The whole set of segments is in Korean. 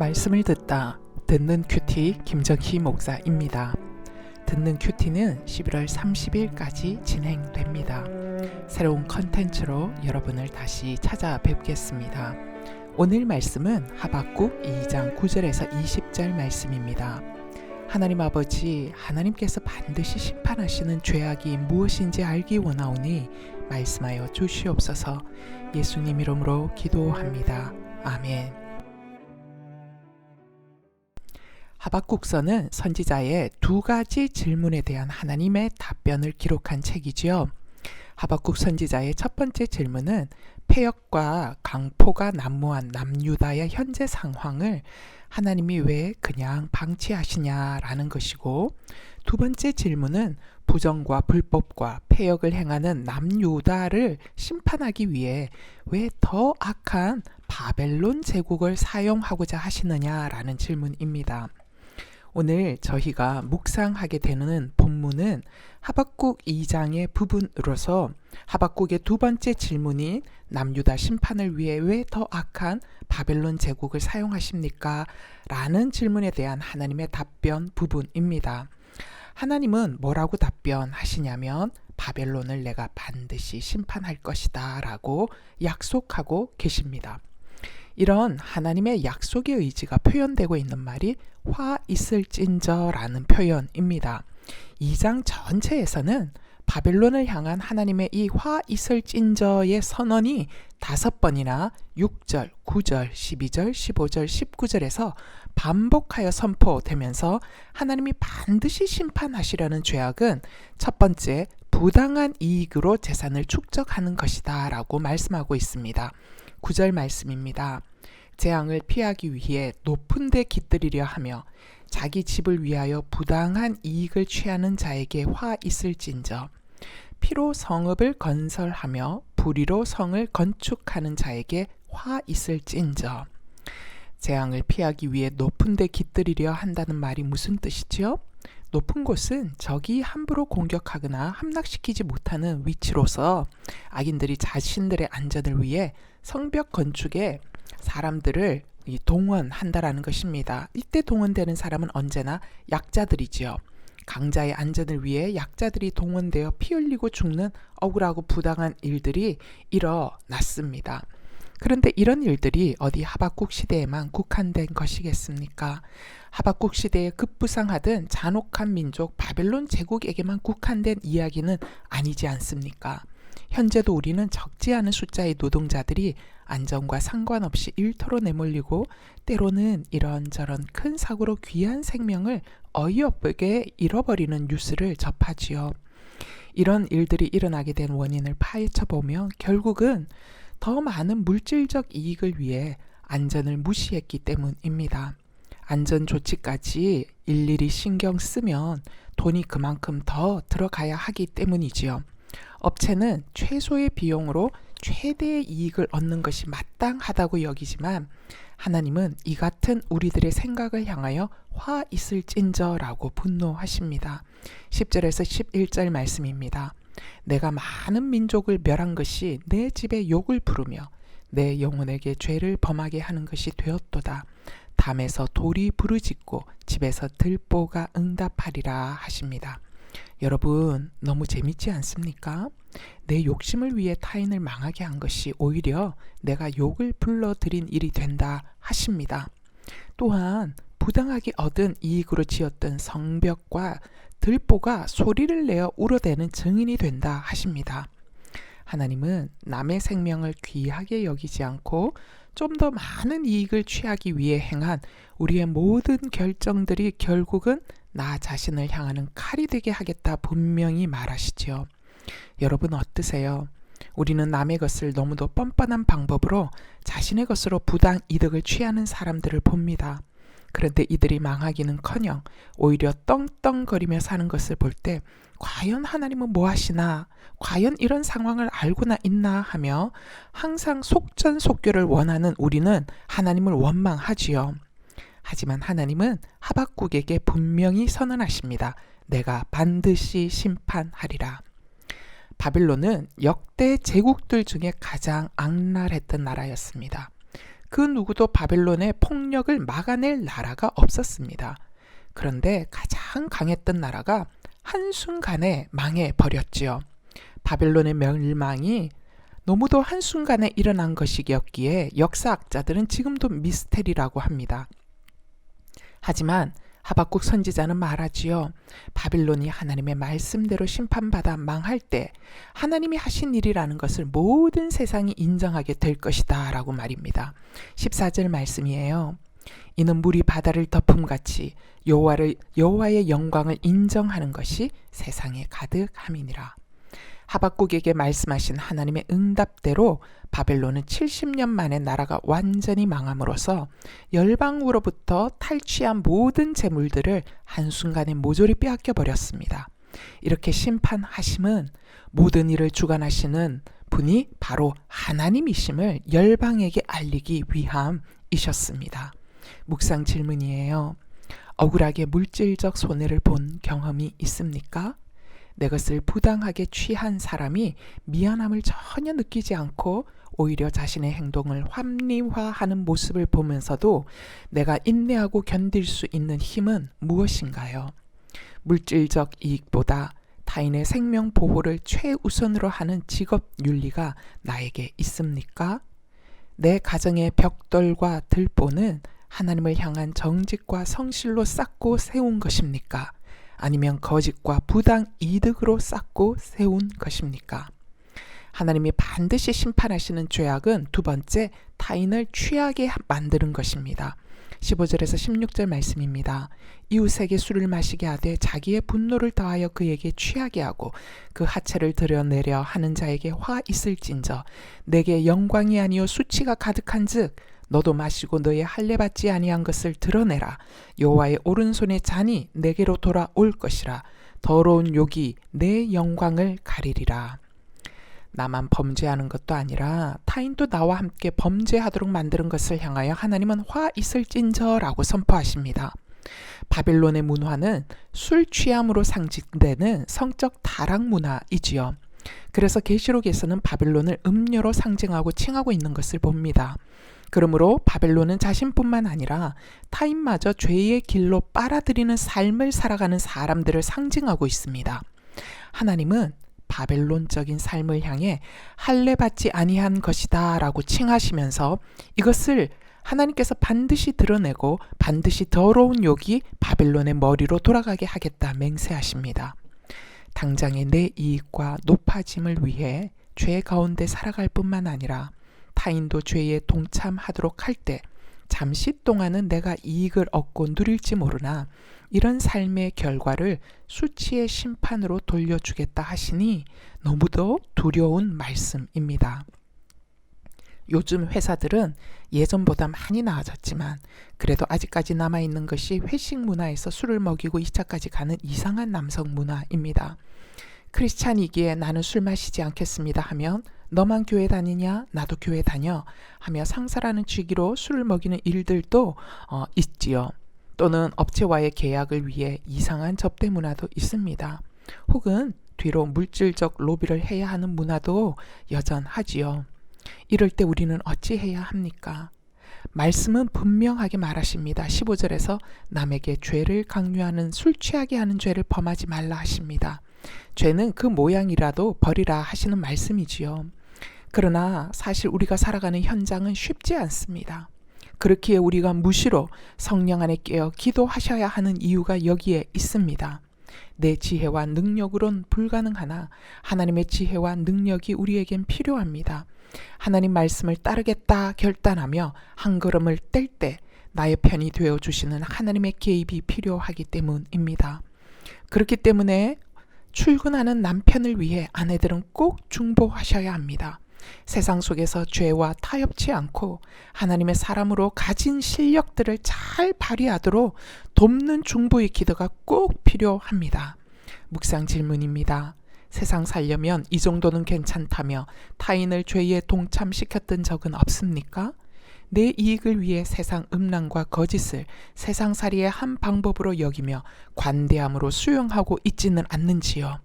말씀을 듣는 큐티 김정희 목사입니다. 듣는 큐티는 11월 30일까지 진행됩니다. 새로운 컨텐츠로 여러분을 다시 찾아뵙겠습니다. 오늘 말씀은 하박국 2장 9절에서 20절 말씀입니다. 하나님 아버지, 하나님께서 반드시 심판하시는 죄악이 무엇인지 알기 원하오니 말씀하여 주시옵소서. 예수님 이름으로 기도합니다. 아멘. 하박국서는 선지자의 두 가지 질문에 대한 하나님의 답변을 기록한 책이지요. 하박국 선지자의 첫 번째 질문은 폐역과 강포가 난무한 남유다의 현재 상황을 하나님이 왜 그냥 방치하시냐라는 것이고, 두 번째 질문은 부정과 불법과 폐역을 행하는 남유다를 심판하기 위해 왜 더 악한 바벨론 제국을 사용하고자 하시느냐라는 질문입니다. 오늘 저희가 묵상하게 되는 본문은 하박국 2장의 부분으로서 하박국의 두 번째 질문인 남유다 심판을 위해 왜 더 악한 바벨론 제국을 사용하십니까? 라는 질문에 대한 하나님의 답변 부분입니다. 하나님은 뭐라고 답변하시냐면 바벨론을 내가 반드시 심판할 것이다 라고 약속하고 계십니다. 이런 하나님의 약속의 의지가 표현되고 있는 말이 화 있을진저라는 표현입니다. 2장 전체에서는 바벨론을 향한 하나님의 이 화 있을진저의 선언이 5번이나 6절, 9절, 12절, 15절, 19절에서 반복하여 선포되면서 하나님이 반드시 심판하시려는 죄악은 첫 번째, 부당한 이익으로 재산을 축적하는 것이다 라고 말씀하고 있습니다. 9절 말씀입니다. 재앙을 피하기 위해 높은 데 깃들이려 하며 자기 집을 위하여 부당한 이익을 취하는 자에게 화 있을진저, 피로 성읍을 건설하며 불의로 성을 건축하는 자에게 화 있을진저. 재앙을 피하기 위해 높은 데 깃들이려 한다는 말이 무슨 뜻이죠? 높은 곳은 적이 함부로 공격하거나 함락시키지 못하는 위치로서 악인들이 자신들의 안전을 위해 성벽 건축에 사람들을 동원한다라는 것입니다. 이때 동원되는 사람은 언제나 약자들이지요. 강자의 안전을 위해 약자들이 동원되어 피 흘리고 죽는 억울하고 부당한 일들이 일어났습니다. 그런데 이런 일들이 어디 하박국 시대에만 국한된 것이겠습니까? 하박국 시대에 급부상하던 잔혹한 민족 바벨론 제국에게만 국한된 이야기는 아니지 않습니까? 현재도 우리는 적지 않은 숫자의 노동자들이 안전과 상관없이 일터로 내몰리고 때로는 이런저런 큰 사고로 귀한 생명을 어이없게 잃어버리는 뉴스를 접하지요. 이런 일들이 일어나게 된 원인을 파헤쳐보면 결국은 더 많은 물질적 이익을 위해 안전을 무시했기 때문입니다. 안전 조치까지 일일이 신경 쓰면 돈이 그만큼 더 들어가야 하기 때문이지요. 업체는 최소의 비용으로 최대의 이익을 얻는 것이 마땅하다고 여기지만 하나님은 이 같은 우리들의 생각을 향하여 화 있을진저라고 분노하십니다. 10절에서 11절 말씀입니다. 내가 많은 민족을 멸한 것이 내 집에 욕을 부르며 내 영혼에게 죄를 범하게 하는 것이 되었도다. 담에서 돌이 부르짖고 집에서 들보가 응답하리라 하십니다. 여러분, 너무 재밌지 않습니까? 내 욕심을 위해 타인을 망하게 한 것이 오히려 내가 욕을 불러들인 일이 된다 하십니다. 또한 부당하게 얻은 이익으로 지었던 성벽과 들보가 소리를 내어 울어대는 증인이 된다 하십니다. 하나님은 남의 생명을 귀하게 여기지 않고 좀 더 많은 이익을 취하기 위해 행한 우리의 모든 결정들이 결국은 나 자신을 향하는 칼이 되게 하겠다 분명히 말하시지요. 여러분 어떠세요? 우리는 남의 것을 너무도 뻔뻔한 방법으로 자신의 것으로 부당 이득을 취하는 사람들을 봅니다. 그런데 이들이 망하기는커녕 오히려 떵떵거리며 사는 것을 볼 때 과연 하나님은 뭐 하시나? 과연 이런 상황을 알고나 있나? 하며 항상 속전속결을 원하는 우리는 하나님을 원망하지요. 하지만 하나님은 하박국에게 분명히 선언하십니다. 내가 반드시 심판하리라. 바빌론은 역대 제국들 중에 가장 악랄했던 나라였습니다. 그 누구도 바벨론의 폭력을 막아낼 나라가 없었습니다. 그런데 가장 강했던 나라가 한순간에 망해버렸지요. 바벨론의 멸망이 너무도 한순간에 일어난 것이었기에 역사학자들은 지금도 미스테리라고 합니다. 하지만 하박국 선지자는 말하지요. 바빌론이 하나님의 말씀대로 심판받아 망할 때 하나님이 하신 일이라는 것을 모든 세상이 인정하게 될 것이다 라고 말입니다. 14절 말씀이에요. 이는 물이 바다를 덮음같이 여호와의 영광을 인정하는 것이 세상에 가득함이니라. 하박국에게 말씀하신 하나님의 응답대로 바벨론은 70년 만에 나라가 완전히 망함으로써 열방으로부터 탈취한 모든 재물들을 한순간에 모조리 빼앗겨 버렸습니다. 이렇게 심판하심은 모든 일을 주관하시는 분이 바로 하나님이심을 열방에게 알리기 위함이셨습니다. 묵상 질문이에요. 억울하게 물질적 손해를 본 경험이 있습니까? 내 것을 부당하게 취한 사람이 미안함을 전혀 느끼지 않고 오히려 자신의 행동을 합리화하는 모습을 보면서도 내가 인내하고 견딜 수 있는 힘은 무엇인가요? 물질적 이익보다 타인의 생명 보호를 최우선으로 하는 직업 윤리가 나에게 있습니까? 내 가정의 벽돌과 들보는 하나님을 향한 정직과 성실로 쌓고 세운 것입니까? 아니면 거짓과 부당 이득으로 쌓고 세운 것입니까? 하나님이 반드시 심판하시는 죄악은 두 번째, 타인을 취하게 만드는 것입니다. 15절에서 16절 말씀입니다. 이웃에게 술을 마시게 하되 자기의 분노를 더하여 그에게 취하게 하고 그 하체를 드러내려 하는 자에게 화 있을진저 내게 영광이 아니요 수치가 가득한즉 너도 마시고 너의 할례 받지 아니한 것을 드러내라. 여호와의 오른손의 잔이 내게로 돌아올 것이라. 더러운 욕이 내 영광을 가리리라. 나만 범죄하는 것도 아니라 타인도 나와 함께 범죄하도록 만드는 것을 향하여 하나님은 화 있을진저라고 선포하십니다. 바빌론의 문화는 술 취함으로 상징되는 성적 타락 문화이지요. 그래서 계시록에서는 바빌론을 음료로 상징하고 칭하고 있는 것을 봅니다. 그러므로 바벨론은 자신뿐만 아니라 타인마저 죄의 길로 빨아들이는 삶을 살아가는 사람들을 상징하고 있습니다. 하나님은 바벨론적인 삶을 향해 할례 받지 아니한 것이다 라고 칭하시면서 이것을 하나님께서 반드시 드러내고 반드시 더러운 욕이 바벨론의 머리로 돌아가게 하겠다 맹세하십니다. 당장의 내 이익과 높아짐을 위해 죄 가운데 살아갈 뿐만 아니라 타인도 죄에 동참하도록 할 때 잠시 동안은 내가 이익을 얻고 누릴지 모르나 이런 삶의 결과를 수치의 심판으로 돌려주겠다 하시니 너무도 두려운 말씀입니다. 요즘 회사들은 예전보다 많이 나아졌지만 그래도 아직까지 남아있는 것이 회식 문화에서 술을 먹이고 2차까지 가는 이상한 남성 문화입니다. 크리스찬이기에 나는 술 마시지 않겠습니다 하면 너만 교회 다니냐? 나도 교회 다녀 하며 상사라는 취기로 술을 먹이는 일들도 있지요. 또는 업체와의 계약을 위해 이상한 접대 문화도 있습니다. 혹은 뒤로 물질적 로비를 해야 하는 문화도 여전하지요. 이럴 때 우리는 어찌해야 합니까? 말씀은 분명하게 말하십니다. 15절에서 남에게 죄를 강요하는 술 취하게 하는 죄를 범하지 말라 하십니다. 죄는 그 모양이라도 버리라 하시는 말씀이지요. 그러나 사실 우리가 살아가는 현장은 쉽지 않습니다. 그렇기에 우리가 무시로 성령 안에 깨어 기도하셔야 하는 이유가 여기에 있습니다. 내 지혜와 능력으론 불가능하나 하나님의 지혜와 능력이 우리에겐 필요합니다. 하나님 말씀을 따르겠다 결단하며 한 걸음을 뗄 때 나의 편이 되어주시는 하나님의 개입이 필요하기 때문입니다. 그렇기 때문에 출근하는 남편을 위해 아내들은 꼭 중보하셔야 합니다. 세상 속에서 죄와 타협치 않고 하나님의 사람으로 가진 실력들을 잘 발휘하도록 돕는 중보의 기도가 꼭 필요합니다. 묵상 질문입니다. 세상 살려면 이 정도는 괜찮다며 타인을 죄에 동참시켰던 적은 없습니까? 내 이익을 위해 세상 음란과 거짓을 세상살이의 한 방법으로 여기며 관대함으로 수용하고 있지는 않는지요.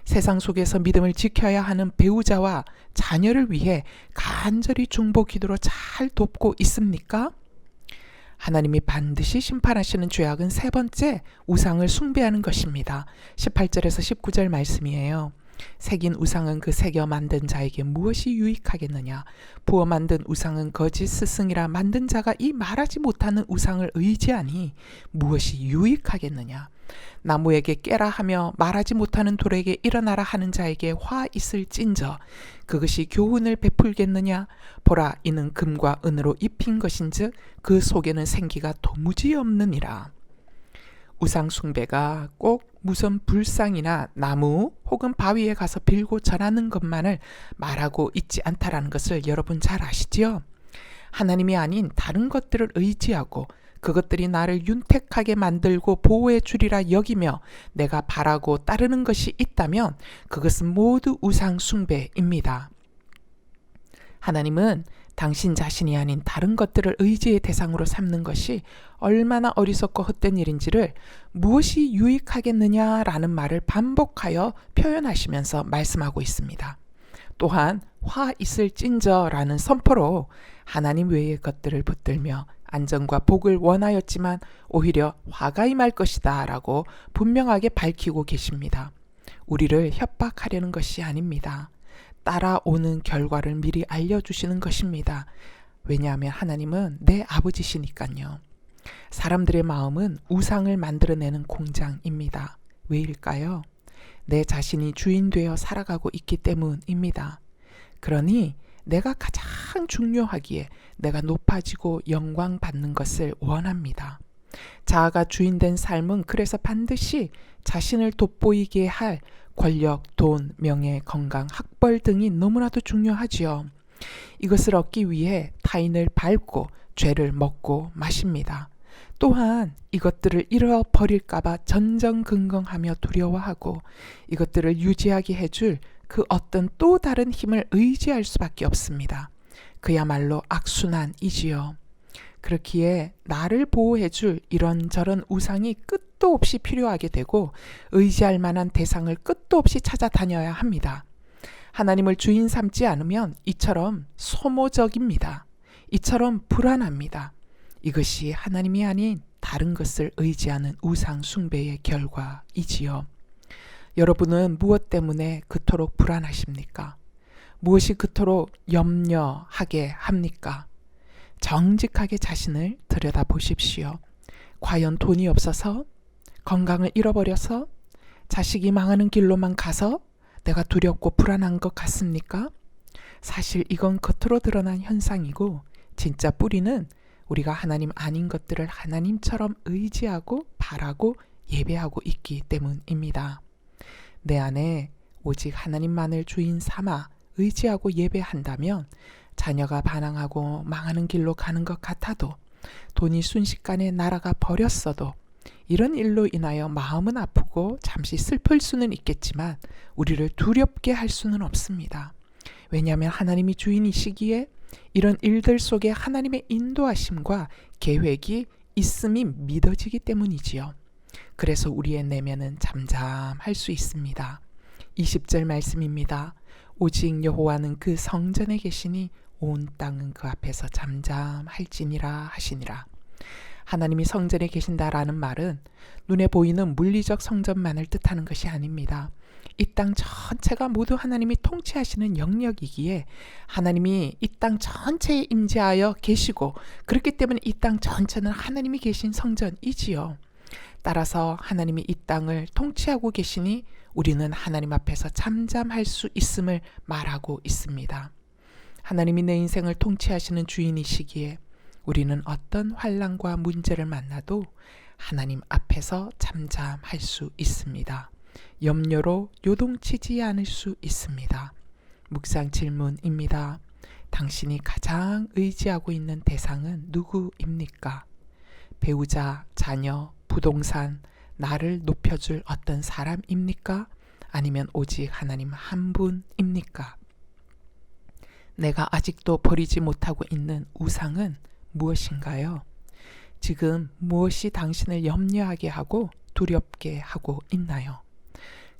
세상 속에서 믿음을 지켜야 하는 배우자와 자녀를 위해 간절히 중보 기도로 잘 돕고 있습니까? 하나님이 반드시 심판하시는 죄악은 세 번째, 우상을 숭배하는 것입니다. 18절에서 19절 말씀이에요. 새긴 우상은 그 새겨 만든 자에게 무엇이 유익하겠느냐? 부어 만든 우상은 거짓 스승이라 만든 자가 이 말하지 못하는 우상을 의지하니 무엇이 유익하겠느냐? 나무에게 깨라 하며 말하지 못하는 돌에게 일어나라 하는 자에게 화 있을진저 그것이 교훈을 베풀겠느냐? 보라, 이는 금과 은으로 입힌 것인즉 그 속에는 생기가 도무지 없느니라. 우상 숭배가 꼭 무슨 불상이나 나무 혹은 바위에 가서 빌고 절하는 것만을 말하고 있지 않다라는 것을 여러분 잘 아시지요? 하나님이 아닌 다른 것들을 의지하고 그것들이 나를 윤택하게 만들고 보호해 주리라 여기며 내가 바라고 따르는 것이 있다면 그것은 모두 우상 숭배입니다. 하나님은 당신 자신이 아닌 다른 것들을 의지의 대상으로 삼는 것이 얼마나 어리석고 헛된 일인지를 무엇이 유익하겠느냐라는 말을 반복하여 표현하시면서 말씀하고 있습니다. 또한 화 있을진저라는 선포로 하나님 외의 것들을 붙들며 안전과 복을 원하였지만 오히려 화가 임할 것이다 라고 분명하게 밝히고 계십니다. 우리를 협박하려는 것이 아닙니다. 따라오는 결과를 미리 알려주시는 것입니다. 왜냐하면 하나님은 내 아버지시니까요. 사람들의 마음은 우상을 만들어내는 공장입니다. 왜일까요? 내 자신이 주인 되어 살아가고 있기 때문입니다. 그러니 내가 가장 중요하기에 내가 높아지고 영광 받는 것을 원합니다. 자아가 주인된 삶은 그래서 반드시 자신을 돋보이게 할 권력, 돈, 명예, 건강, 학벌 등이 너무나도 중요하지요. 이것을 얻기 위해 타인을 밟고 죄를 먹고 마십니다. 또한 이것들을 잃어버릴까봐 전전긍긍하며 두려워하고 이것들을 유지하게 해줄 그 어떤 또 다른 힘을 의지할 수밖에 없습니다. 그야말로 악순환이지요. 그렇기에 나를 보호해줄 이런저런 우상이 끝도 없이 필요하게 되고 의지할 만한 대상을 끝도 없이 찾아다녀야 합니다. 하나님을 주인 삼지 않으면 이처럼 소모적입니다. 이처럼 불안합니다. 이것이 하나님이 아닌 다른 것을 의지하는 우상 숭배의 결과이지요. 여러분은 무엇 때문에 그토록 불안하십니까? 무엇이 그토록 염려하게 합니까? 정직하게 자신을 들여다보십시오. 과연 돈이 없어서? 건강을 잃어버려서? 자식이 망하는 길로만 가서 내가 두렵고 불안한 것 같습니까? 사실 이건 겉으로 드러난 현상이고 진짜 뿌리는 우리가 하나님 아닌 것들을 하나님처럼 의지하고 바라고 예배하고 있기 때문입니다. 내 안에 오직 하나님만을 주인 삼아 의지하고 예배한다면 자녀가 반항하고 망하는 길로 가는 것 같아도 돈이 순식간에 날아가 버렸어도 이런 일로 인하여 마음은 아프고 잠시 슬플 수는 있겠지만 우리를 두렵게 할 수는 없습니다. 왜냐하면 하나님이 주인이시기에 이런 일들 속에 하나님의 인도하심과 계획이 있음이 믿어지기 때문이지요. 그래서 우리의 내면은 잠잠할 수 있습니다. 20절 말씀입니다. 오직 여호와는 그 성전에 계시니 온 땅은 그 앞에서 잠잠할지니라 하시니라. 하나님이 성전에 계신다라는 말은 눈에 보이는 물리적 성전만을 뜻하는 것이 아닙니다. 이 땅 전체가 모두 하나님이 통치하시는 영역이기에 하나님이 이 땅 전체에 임재하여 계시고 그렇기 때문에 이 땅 전체는 하나님이 계신 성전이지요. 따라서 하나님이 이 땅을 통치하고 계시니 우리는 하나님 앞에서 잠잠할 수 있음을 말하고 있습니다. 하나님이 내 인생을 통치하시는 주인이시기에 우리는 어떤 환난과 문제를 만나도 하나님 앞에서 잠잠할 수 있습니다. 염려로 요동치지 않을 수 있습니다. 묵상 질문입니다. 당신이 가장 의지하고 있는 대상은 누구입니까? 배우자, 자녀, 부동산, 나를 높여줄 어떤 사람입니까? 아니면 오직 하나님 한 분입니까? 내가 아직도 버리지 못하고 있는 우상은 무엇인가요? 지금 무엇이 당신을 염려하게 하고 두렵게 하고 있나요?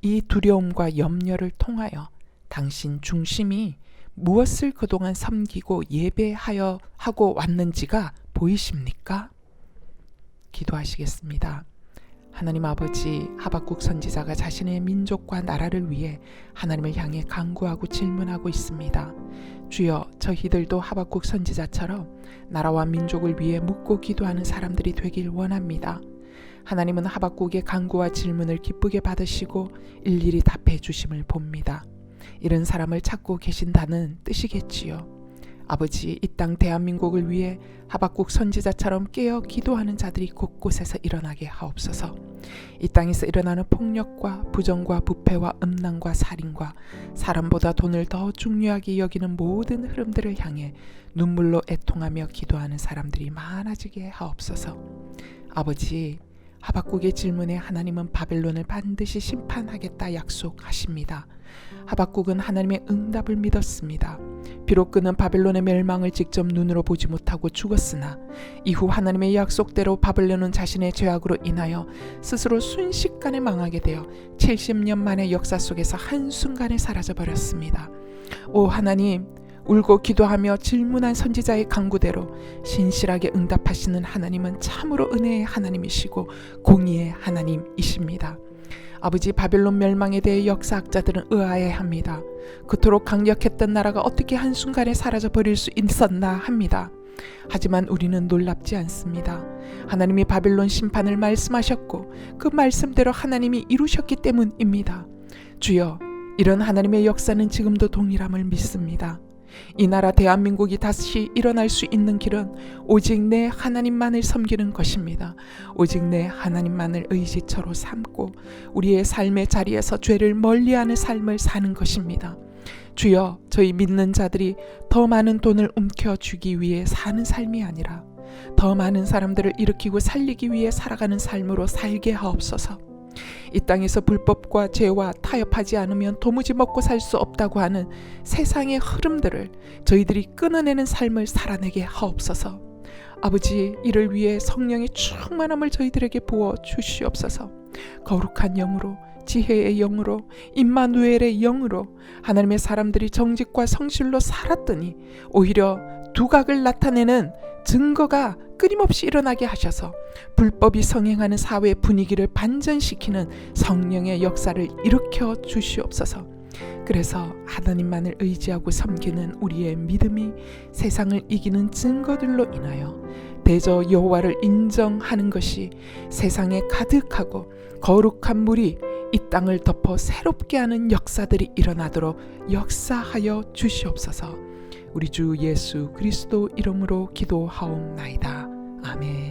이 두려움과 염려를 통하여 당신 중심이 무엇을 그동안 섬기고 예배하여 하고 왔는지가 보이십니까? 기도하시겠습니다. 하나님 아버지, 하박국 선지자가 자신의 민족과 나라를 위해 하나님을 향해 간구하고 질문하고 있습니다. 주여, 저희들도 하박국 선지자처럼 나라와 민족을 위해 묻고 기도하는 사람들이 되길 원합니다. 하나님은 하박국의 간구와 질문을 기쁘게 받으시고 일일이 답해 주심을 봅니다. 이런 사람을 찾고 계신다는 뜻이겠지요. 아버지, 이 땅 대한민국을 위해 하박국 선지자처럼 깨어 기도하는 자들이 곳곳에서 일어나게 하옵소서. 이 땅에서 일어나는 폭력과 부정과 부패와 음란과 살인과 사람보다 돈을 더 중요하게 여기는 모든 흐름들을 향해 눈물로 애통하며 기도하는 사람들이 많아지게 하옵소서. 아버지, 하박국의 질문에 하나님은 바벨론을 반드시 심판하겠다 약속하십니다. 하박국은 하나님의 응답을 믿었습니다. 비록 그는 바벨론의 멸망을 직접 눈으로 보지 못하고 죽었으나 이후 하나님의 약속대로 바벨론은 자신의 죄악으로 인하여 스스로 순식간에 망하게 되어 70년 만의 역사 속에서 한순간에 사라져버렸습니다. 오 하나님, 울고 기도하며 질문한 선지자의 간구대로 신실하게 응답하시는 하나님은 참으로 은혜의 하나님이시고 공의의 하나님이십니다. 아버지, 바벨론 멸망에 대해 역사학자들은 의아해합니다. 그토록 강력했던 나라가 어떻게 한순간에 사라져버릴 수 있었나 합니다. 하지만 우리는 놀랍지 않습니다. 하나님이 바벨론 심판을 말씀하셨고 그 말씀대로 하나님이 이루셨기 때문입니다. 주여, 이런 하나님의 역사는 지금도 동일함을 믿습니다. 이 나라 대한민국이 다시 일어날 수 있는 길은 오직 내 하나님만을 섬기는 것입니다. 오직 내 하나님만을 의지처로 삼고 우리의 삶의 자리에서 죄를 멀리하는 삶을 사는 것입니다. 주여, 저희 믿는 자들이 더 많은 돈을 움켜쥐기 위해 사는 삶이 아니라 더 많은 사람들을 일으키고 살리기 위해 살아가는 삶으로 살게 하옵소서. 이 땅에서 불법과 죄와 타협하지 않으면 도무지 먹고 살 수 없다고 하는 세상의 흐름들을 저희들이 끊어내는 삶을 살아내게 하옵소서. 아버지, 이를 위해 성령의 충만함을 저희들에게 부어 주시옵소서. 거룩한 영으로, 지혜의 영으로, 임마누엘의 영으로 하나님의 사람들이 정직과 성실로 살았더니 오히려 두각을 나타내는 증거가 끊임없이 일어나게 하셔서 불법이 성행하는 사회 분위기를 반전시키는 성령의 역사를 일으켜 주시옵소서. 그래서 하나님만을 의지하고 섬기는 우리의 믿음이 세상을 이기는 증거들로 인하여 대저 여호와를 인정하는 것이 세상에 가득하고 거룩한 물이 이 땅을 덮어 새롭게 하는 역사들이 일어나도록 역사하여 주시옵소서. 우리 주 예수 그리스도 이름으로 기도하옵나이다. 아멘.